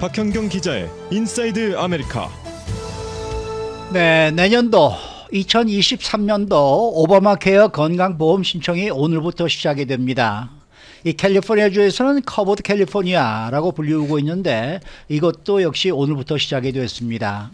박현경 기자의 인사이드 아메리카. 네, 내년도 2023년도 오바마 케어 건강보험 신청이 오늘부터 시작이 됩니다. 이 캘리포니아주에서는 커버드 캘리포니아라고 불리우고 있는데 이것도 역시 오늘부터 시작이 됐습니다.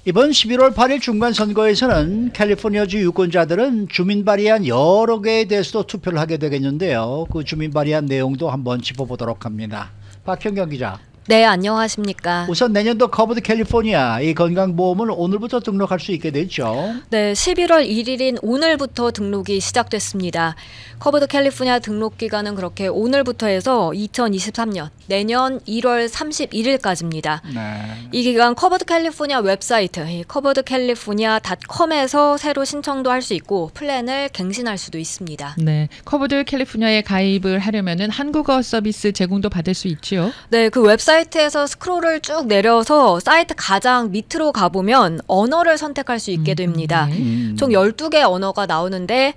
이번 11월 8일 중간선거에서는 캘리포니아주 유권자들은 주민 발의안 여러 개에 대해서도 투표를 하게 되겠는데요. 그 주민 발의안 내용도 한번 짚어보도록 합니다. 박현경 기자. 네, 안녕하십니까. 우선 내년도 커버드 캘리포니아 이 건강보험을 오늘부터 등록할 수 있게 됐죠. 네, 11월 1일인 오늘부터 등록이 시작됐습니다. 커버드 캘리포니아 등록 기간은 그렇게 오늘부터 해서 2023년 내년 1월 31일까지입니다. 네. 이 기간 커버드 캘리포니아 웹사이트 coveredcalifornia.com에서 새로 신청도 할 수 있고 플랜을 갱신할 수도 있습니다. 네, 커버드 캘리포니아에 가입을 하려면은 한국어 서비스 제공도 받을 수 있지요. 네, 그 웹사이트에서 스크롤을 쭉 내려서 사이트 가장 밑으로 가보면 언어를 선택할 수 있게 됩니다. 총 12개 언어가 나오는데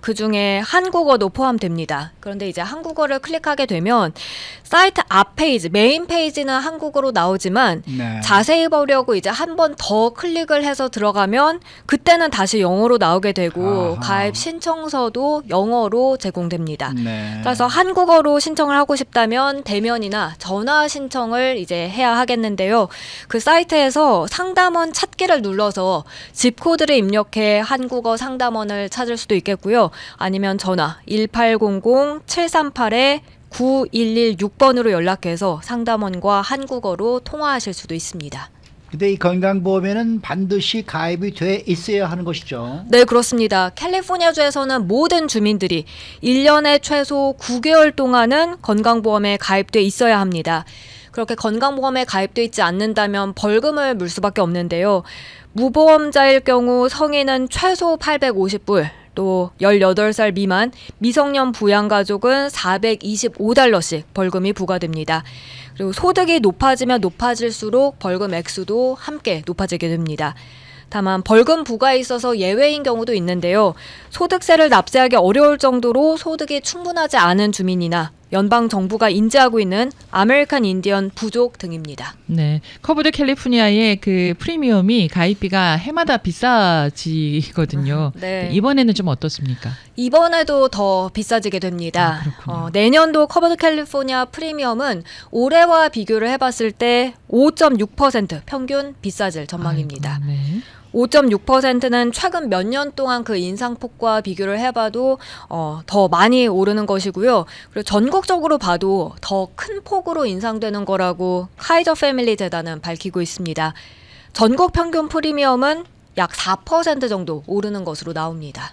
그중에 한국어도 포함됩니다. 그런데 이제 한국어를 클릭하게 되면 사이트 앞 페이지, 메인 페이지는 한국어로 나오지만 네. 자세히 보려고 이제 한 번 더 클릭을 해서 들어가면 그때는 다시 영어로 나오게 되고 아하. 가입 신청서도 영어로 제공됩니다. 네. 그래서 한국어로 신청을 하고 싶다면 대면이나 전화 신청을 이제 해야 하겠는데요. 그 사이트에서 상담원 찾기를 눌러서 집 코드를 입력해 한국어 상담원을 찾을 수도 있겠고요. 아니면 전화 1800-738-9116번으로 연락해서 상담원과 한국어로 통화하실 수도 있습니다. 근데 이 건강보험에는 반드시 가입이 돼 있어야 하는 것이죠. 네, 그렇습니다. 캘리포니아주에서는 모든 주민들이 1년에 최소 9개월 동안은 건강보험에 가입돼 있어야 합니다. 그렇게 건강보험에 가입돼 있지 않는다면 벌금을 물 수밖에 없는데요. 무보험자일 경우 성인은 최소 850불, 또 18살 미만 미성년 부양가족은 425달러씩 벌금이 부과됩니다. 그리고 소득이 높아지면 높아질수록 벌금 액수도 함께 높아지게 됩니다. 다만 벌금 부과에 있어서 예외인 경우도 있는데요. 소득세를 납세하기 어려울 정도로 소득이 충분하지 않은 주민이나 연방 정부가 인지하고 있는 아메리칸 인디언 부족 등입니다. 네, 커버드 캘리포니아의 그 프리미엄이 가입비가 해마다 비싸지거든요. 네. 이번에는 좀 어떻습니까? 이번에도 더 비싸지게 됩니다. 그렇군요. 내년도 커버드 캘리포니아 프리미엄은 올해와 비교를 해봤을 때 5.6% 평균 비싸질 전망입니다. 아이고, 네. 5.6%는 최근 몇 년 동안 그 인상폭과 비교를 해봐도 더 많이 오르는 것이고요. 그리고 전국적으로 봐도 더 큰 폭으로 인상되는 거라고 카이저 패밀리 재단은 밝히고 있습니다. 전국 평균 프리미엄은 약 4% 정도 오르는 것으로 나옵니다.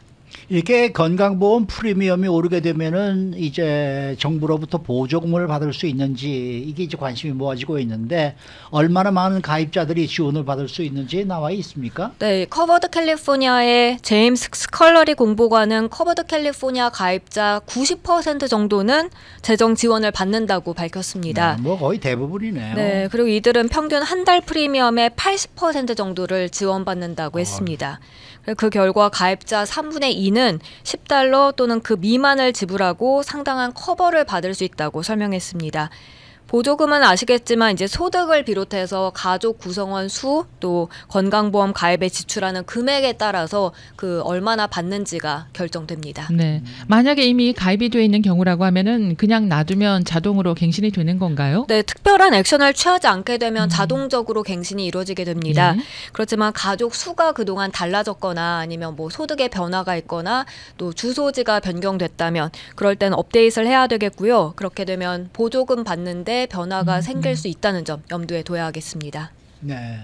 이렇게 건강보험 프리미엄이 오르게 되면은 이제 정부로부터 보조금을 받을 수 있는지 이게 이제 관심이 모아지고 있는데 얼마나 많은 가입자들이 지원을 받을 수 있는지 나와 있습니까? 네, 커버드 캘리포니아의 제임스 스컬러리 공보관은 커버드 캘리포니아 가입자 90% 정도는 재정 지원을 받는다고 밝혔습니다. 네, 뭐 거의 대부분이네요. 네, 그리고 이들은 평균 한 달 프리미엄의 80% 정도를 지원받는다고 했습니다. 그 결과 가입자 3분의 2는 $10 또는 그 미만을 지불하고 상당한 커버를 받을 수 있다고 설명했습니다. 보조금은 아시겠지만 이제 소득을 비롯해서 가족 구성원 수, 또 건강보험 가입에 지출하는 금액에 따라서 그 얼마나 받는지가 결정됩니다. 네, 만약에 이미 가입이 돼 있는 경우라고 하면은 그냥 놔두면 자동으로 갱신이 되는 건가요? 네, 특별한 액션을 취하지 않게 되면 자동적으로 갱신이 이루어지게 됩니다. 예. 그렇지만 가족 수가 그동안 달라졌거나 아니면 뭐 소득의 변화가 있거나 또 주소지가 변경됐다면 그럴 땐 업데이트를 해야 되겠고요. 그렇게 되면 보조금 받는데 변화가 생길 수 있다는 점 염두에 둬야 하겠습니다. 네.